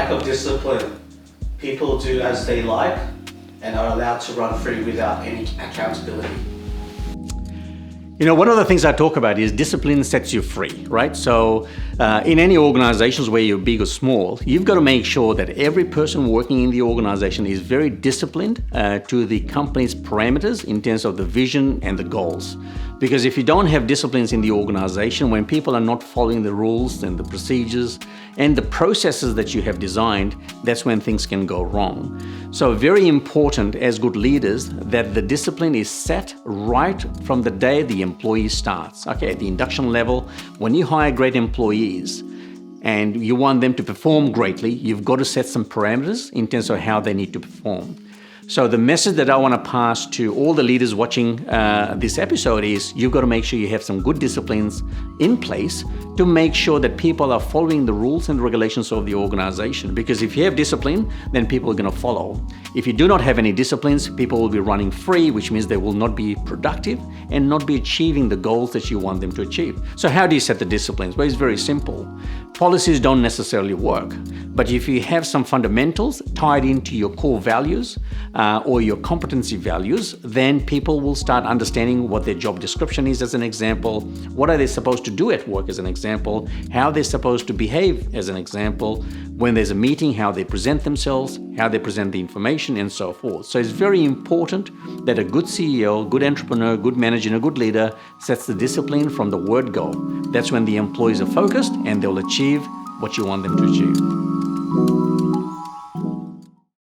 lack of discipline, people do as they like and are allowed to run free without any accountability. One of the things I talk about is discipline sets you free, right? So in any organizations, where you're big or small, you've got to make sure that every person working in the organization is very disciplined to the company's parameters in terms of the vision and the goals. Because if you don't have disciplines in the organization, when people are not following the rules and the procedures and the processes that you have designed, that's when things can go wrong. So very important as good leaders that the discipline is set right from the day the employee starts. Okay, at the induction level, when you hire great employees and you want them to perform greatly, you've got to set some parameters in terms of how they need to perform. So the message that I want to pass to all the leaders watching this episode is you've got to make sure you have some good disciplines in place to make sure that people are following the rules and regulations of the organization. Because if you have discipline, then people are going to follow. If you do not have any disciplines, people will be running free, which means they will not be productive and not be achieving the goals that you want them to achieve. So how do you set the disciplines? Well, it's very simple. Policies don't necessarily work, but if you have some fundamentals tied into your core values or your competency values, then people will start understanding what their job description is, as an example, what are they supposed to do at work, as an example, how they're supposed to behave, as an example, when there's a meeting, how they present themselves, how they present the information, and so forth. So it's very important that a good CEO, good entrepreneur, good manager, and a good leader sets the discipline from the word go. That's when the employees are focused and they'll achieve what you want them to achieve.